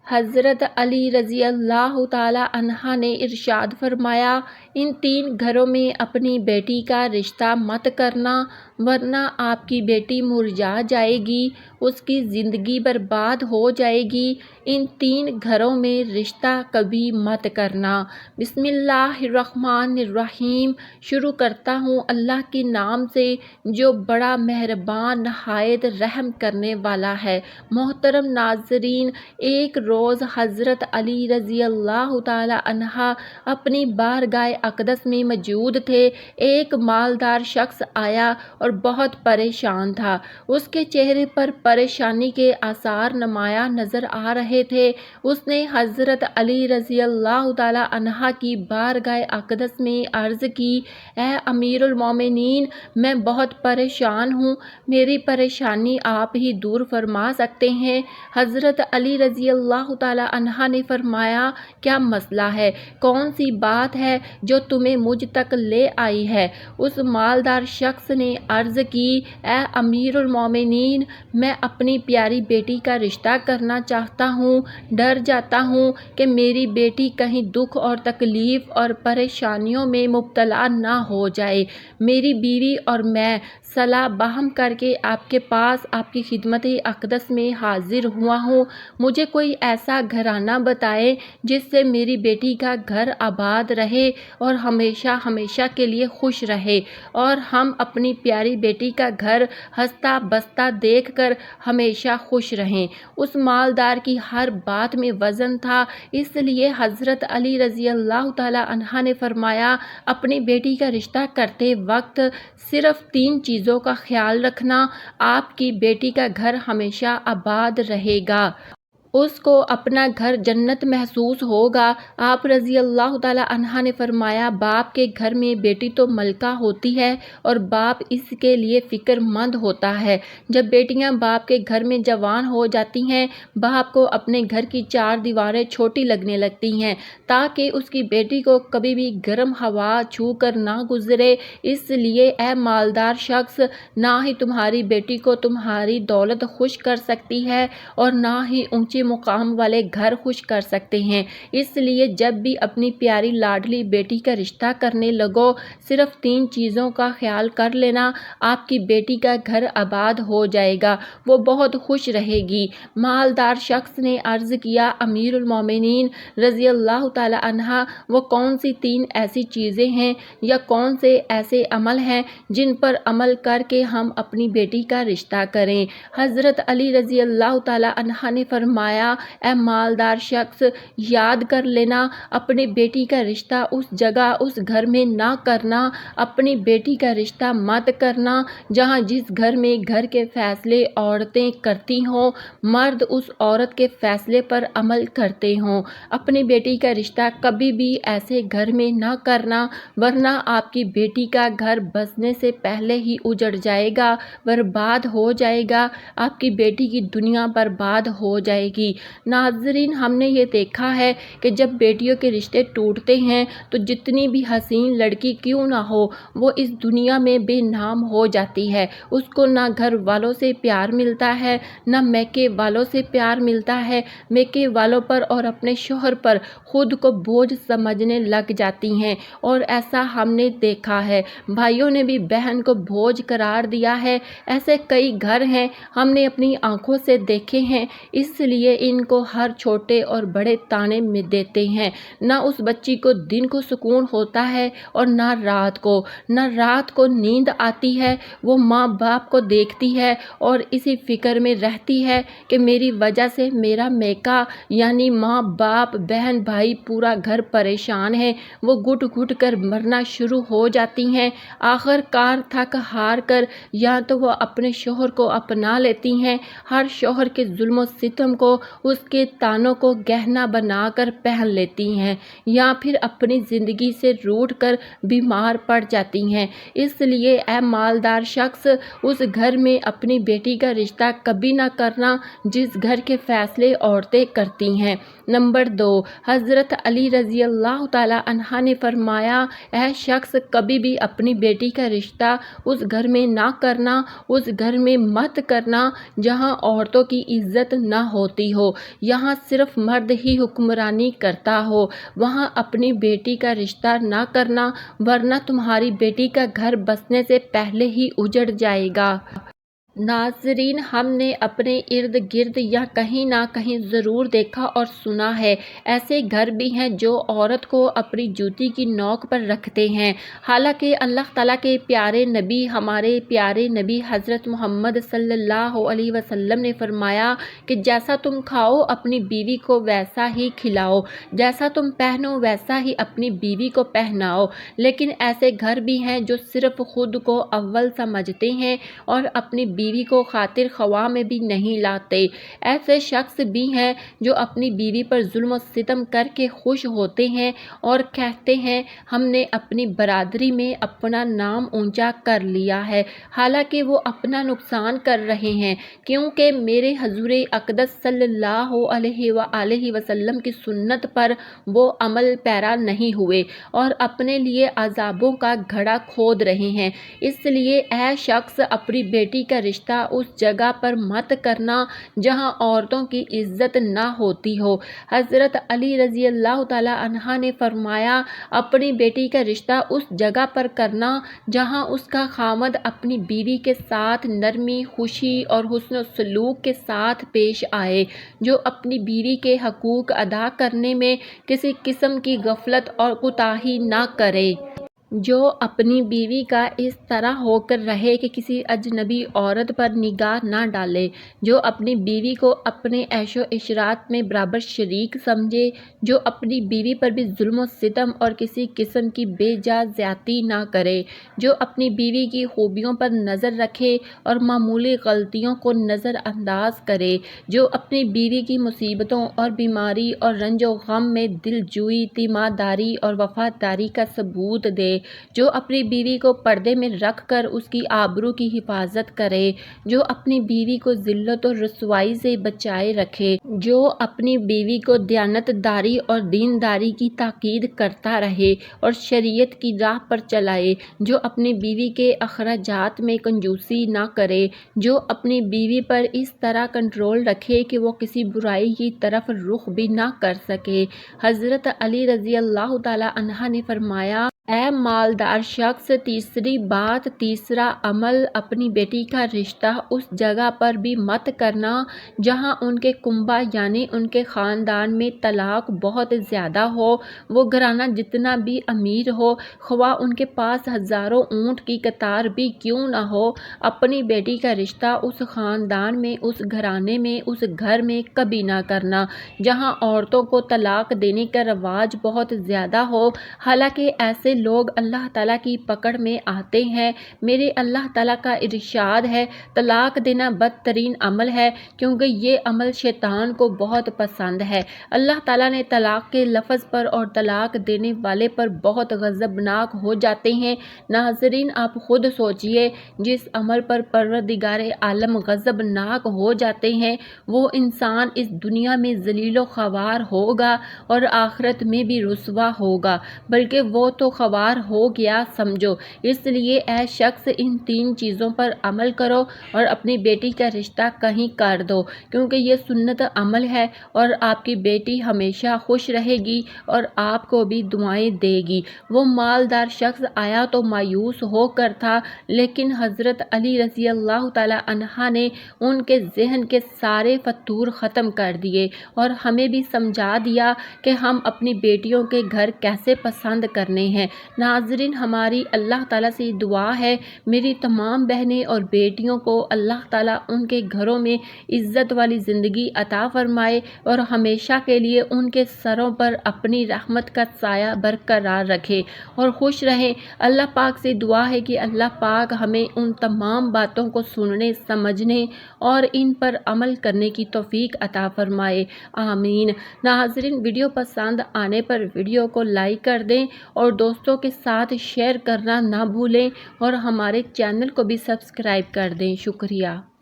حضرت علی رضی اللہ تعالیٰ عنہ نے ارشاد فرمایا، ان 3 گھروں میں اپنی بیٹی کا رشتہ مت کرنا ورنہ آپ کی بیٹی مرجھا جائے گی، اس کی زندگی برباد ہو جائے گی۔ ان 3 گھروں میں رشتہ کبھی مت کرنا۔ بسم اللہ الرحمن الرحیم۔ شروع کرتا ہوں اللہ کے نام سے جو بڑا مہربان نہایت رحم کرنے والا ہے۔ محترم ناظرین، ایک روز حضرت علی رضی اللہ تعالی عنہ اپنی بارگاہ اقدس میں موجود تھے۔ ایک مالدار شخص آیا اور بہت پریشان تھا۔ اس کے چہرے پر پریشانی کے آثار نمایاں نظر آ رہے تھے۔ اس نے حضرت علی رضی اللہ تعالی عنہ کی بارگاہ اقدس میں عرض کی، اے امیر المومنین، میں بہت پریشان ہوں، میری پریشانی آپ ہی دور فرما سکتے ہیں۔ حضرت علی رضی اللہ تعالی عنہ نے فرمایا، کیا مسئلہ ہے؟ کون سی بات ہے جو تمہیں مجھ تک لے آئی ہے؟ اس مالدار شخص نے عرض کی، اے امیر المومنین، میں اپنی پیاری بیٹی کا رشتہ کرنا چاہتا ہوں۔ ڈر جاتا ہوں کہ میری بیٹی کہیں دکھ اور تکلیف اور پریشانیوں میں مبتلا نہ ہو جائے۔ میری بیوی اور میں صلاح باہم کر کے آپ کے پاس آپ کی خدمت اقدس میں حاضر ہوا ہوں۔ مجھے کوئی ایسا گھرانہ بتائیں جس سے میری بیٹی کا گھر آباد رہے اور ہمیشہ ہمیشہ کے لیے خوش رہے، اور ہم اپنی پیاری بیٹی کا گھر ہنستا بستا دیکھ کر ہمیشہ خوش رہیں۔ اس مالدار کی ہر بات میں وزن تھا، اس لیے حضرت علی رضی اللہ تعالی عنہ نے فرمایا، اپنی بیٹی کا رشتہ کرتے وقت صرف 3 چیزوں کا خیال رکھنا، آپ کی بیٹی کا گھر ہمیشہ آباد رہے گا، اس کو اپنا گھر جنت محسوس ہوگا۔ آپ رضی اللہ تعالی عنہ نے فرمایا، باپ کے گھر میں بیٹی تو ملکہ ہوتی ہے اور باپ اس کے لیے فکر مند ہوتا ہے۔ جب بیٹیاں باپ کے گھر میں جوان ہو جاتی ہیں، باپ کو اپنے گھر کی 4 دیواریں چھوٹی لگنے لگتی ہیں تاکہ اس کی بیٹی کو کبھی بھی گرم ہوا چھو کر نہ گزرے۔ اس لیے اے مالدار شخص، نہ ہی تمہاری بیٹی کو تمہاری دولت خوش کر سکتی ہے اور نہ ہی اونچے مقام والے گھر خوش کر سکتے ہیں، اس لیے جب بھی اپنی پیاری لاڈلی بیٹی کا رشتہ کرنے لگو، صرف 3 چیزوں کا خیال کر لینا، آپ کی بیٹی کا گھر آباد ہو جائے گا، وہ بہت خوش رہے گی۔ مالدار شخص نے عرض کیا، امیر المومنین رضی اللہ تعالی عنہ، وہ کون سی 3 ایسی چیزیں ہیں یا کون سے ایسے عمل ہیں جن پر عمل کر کے ہم اپنی بیٹی کا رشتہ کریں؟ حضرت علی رضی اللہ تعالی عنہ نے فرمایا، اے مالدار شخص، یاد کر لینا، اپنی بیٹی کا رشتہ اس جگہ اس گھر میں نہ کرنا، اپنی بیٹی کا رشتہ مت کرنا جہاں جس گھر میں گھر کے فیصلے عورتیں کرتی ہوں، مرد اس عورت کے فیصلے پر عمل کرتے ہوں۔ اپنی بیٹی کا رشتہ کبھی بھی ایسے گھر میں نہ کرنا ورنہ آپ کی بیٹی کا گھر بسنے سے پہلے ہی اجڑ جائے گا، برباد ہو جائے گا، آپ کی بیٹی کی دنیا برباد ہو جائے گی۔ ناظرین، ہم نے یہ دیکھا ہے کہ جب بیٹیوں کے رشتے ٹوٹتے ہیں تو جتنی بھی حسین لڑکی کیوں نہ ہو، وہ اس دنیا میں بے نام ہو جاتی ہے۔ اس کو نہ گھر والوں سے پیار ملتا ہے، نہ میکے والوں سے پیار ملتا ہے، میکے والوں پر اور اپنے شوہر پر خود کو بوجھ سمجھنے لگ جاتی ہیں، اور ایسا ہم نے دیکھا ہے، بھائیوں نے بھی بہن کو بوجھ قرار دیا ہے۔ ایسے کئی گھر ہیں، ہم نے اپنی آنکھوں سے دیکھے ہیں، اس لیے ان کو ہر چھوٹے اور بڑے تانے میں دیتے ہیں۔ نہ اس بچی کو دن کو سکون ہوتا ہے اور نہ رات کو نیند آتی ہے، وہ ماں باپ کو دیکھتی ہے اور اسی فکر میں رہتی ہے کہ میری وجہ سے میرا میکا یعنی ماں باپ بہن بھائی پورا گھر پریشان ہے، وہ گھٹ گھٹ کر مرنا شروع ہو جاتی ہیں۔ آخر کار تھک ہار کر یا تو وہ اپنے شوہر کو اپنا لیتی ہیں، ہر شوہر کے ظلم و ستم کو، اس کے تانوں کو گہنا بنا کر پہن لیتی ہیں، یا پھر اپنی زندگی سے روٹھ کر بیمار پڑ جاتی ہیں۔ اس لیے اے مالدار شخص، اس گھر میں اپنی بیٹی کا رشتہ کبھی نہ کرنا جس گھر کے فیصلے عورتیں کرتی ہیں۔ نمبر 2، حضرت علی رضی اللہ تعالی عنہ نے فرمایا، اے شخص، کبھی بھی اپنی بیٹی کا رشتہ اس گھر میں نہ کرنا، اس گھر میں مت کرنا جہاں عورتوں کی عزت نہ ہوتی ہوتی ہو، یہاں صرف مرد ہی حکمرانی کرتا ہو، وہاں اپنی بیٹی کا رشتہ نہ کرنا، ورنہ تمہاری بیٹی کا گھر بسنے سے پہلے ہی اجڑ جائے گا۔ ناظرین، ہم نے اپنے ارد گرد یا کہیں نہ کہیں ضرور دیکھا اور سنا ہے، ایسے گھر بھی ہیں جو عورت کو اپنی جوتی کی نوک پر رکھتے ہیں، حالانکہ اللہ تعالیٰ کے پیارے نبی، ہمارے پیارے نبی حضرت محمد صلی اللہ علیہ وسلم نے فرمایا کہ جیسا تم کھاؤ اپنی بیوی کو ویسا ہی کھلاؤ، جیسا تم پہنو ویسا ہی اپنی بیوی کو پہناؤ۔ لیکن ایسے گھر بھی ہیں جو صرف خود کو اول سمجھتے ہیں اور اپنی بیوی کو خاطر خواہ میں بھی نہیں لاتے۔ ایسے شخص بھی ہیں جو اپنی بیوی پر ظلم و ستم کر کے خوش ہوتے ہیں اور کہتے ہیں ہم نے اپنی برادری میں اپنا نام اونچا کر لیا ہے، حالانکہ وہ اپنا نقصان کر رہے ہیں، کیونکہ میرے حضور اقدس صلی اللہ علیہ وآلہ وسلم کی سنت پر وہ عمل پیرا نہیں ہوئے اور اپنے لیے عذابوں کا گڑھا کھود رہے ہیں۔ اس لیے اے شخص، اپنی بیٹی کا رشتہ اس جگہ پر مت کرنا جہاں عورتوں کی عزت نہ ہوتی ہو۔ حضرت علی رضی اللہ تعالیٰ عنہ نے فرمایا، اپنی بیٹی کا رشتہ اس جگہ پر کرنا جہاں اس کا خاوند اپنی بیوی کے ساتھ نرمی، خوشی اور حسن سلوک کے ساتھ پیش آئے، جو اپنی بیوی کے حقوق ادا کرنے میں کسی قسم کی غفلت اور کوتاہی نہ کرے، جو اپنی بیوی کا اس طرح ہو کر رہے کہ کسی اجنبی عورت پر نگاہ نہ ڈالے، جو اپنی بیوی کو اپنے عیش و عشرات میں برابر شریک سمجھے، جو اپنی بیوی پر بھی ظلم و ستم اور کسی قسم کی بے جا زیادتی نہ کرے، جو اپنی بیوی کی خوبیوں پر نظر رکھے اور معمولی غلطیوں کو نظر انداز کرے، جو اپنی بیوی کی مصیبتوں اور بیماری اور رنج و غم میں دل جوئی، تیمارداری اور وفاداری کا ثبوت دے، جو اپنی بیوی کو پردے میں رکھ کر اس کی آبرو کی حفاظت کرے، جو اپنی بیوی کو ذلت و رسوائی سے بچائے رکھے، جو اپنی بیوی کو دیانت داری اور دینداری کی تاکید کرتا رہے اور شریعت کی راہ پر چلائے، جو اپنی بیوی کے اخراجات میں کنجوسی نہ کرے، جو اپنی بیوی پر اس طرح کنٹرول رکھے کہ وہ کسی برائی کی طرف رخ بھی نہ کر سکے۔ حضرت علی رضی اللہ تعالیٰ عنہ نے فرمایا، اے مالدار شخص، تیسری بات، تیسرا عمل، اپنی بیٹی کا رشتہ اس جگہ پر بھی مت کرنا جہاں ان کے کنبہ یعنی ان کے خاندان میں طلاق بہت زیادہ ہو، وہ گھرانہ جتنا بھی امیر ہو، خواہ ان کے پاس ہزاروں اونٹ کی قطار بھی کیوں نہ ہو، اپنی بیٹی کا رشتہ اس خاندان میں، اس گھرانے میں، اس گھر میں کبھی نہ کرنا جہاں عورتوں کو طلاق دینے کا رواج بہت زیادہ ہو، حالانکہ ایسے لوگ اللہ تعالیٰ کی پکڑ میں آتے ہیں۔ میرے اللہ تعالیٰ کا ارشاد ہے، طلاق دینا بدترین عمل ہے، کیونکہ یہ عمل شیطان کو بہت پسند ہے۔ اللہ تعالیٰ نے طلاق کے لفظ پر اور طلاق دینے والے پر بہت غضبناک ہو جاتے ہیں۔ ناظرین، آپ خود سوچئے، جس عمل پر پروردگار عالم غضبناک ہو جاتے ہیں، وہ انسان اس دنیا میں ذلیل و خوار ہوگا اور آخرت میں بھی رسوا ہوگا، بلکہ وہ تو خوار ہو گیا سمجھو۔ اس لیے اے شخص، ان تین چیزوں پر عمل کرو اور اپنی بیٹی کا رشتہ کہیں کر دو، کیونکہ یہ سنت عمل ہے اور آپ کی بیٹی ہمیشہ خوش رہے گی اور آپ کو بھی دعائیں دے گی۔ وہ مالدار شخص آیا تو مایوس ہو کر تھا، لیکن حضرت علی رضی اللہ تعالیٰ عنہ نے ان کے ذہن کے سارے فتور ختم کر دیے اور ہمیں بھی سمجھا دیا کہ ہم اپنی بیٹیوں کے گھر کیسے پسند کرنے ہیں۔ ناظرین، ہماری اللہ تعالیٰ سے دعا ہے، میری تمام بہنیں اور بیٹیوں کو اللہ تعالیٰ ان کے گھروں میں عزت والی زندگی عطا فرمائے اور ہمیشہ کے لیے ان کے سروں پر اپنی رحمت کا سایہ برقرار رکھے اور خوش رہیں۔ اللہ پاک سے دعا ہے کہ اللہ پاک ہمیں ان تمام باتوں کو سننے، سمجھنے اور ان پر عمل کرنے کی توفیق عطا فرمائے، آمین۔ ناظرین، ویڈیو پسند آنے پر ویڈیو کو لائک کر دیں اور دوستوں کے ساتھ شیئر کرنا نہ بھولیں اور ہمارے چینل کو بھی سبسکرائب کر دیں۔ شکریہ۔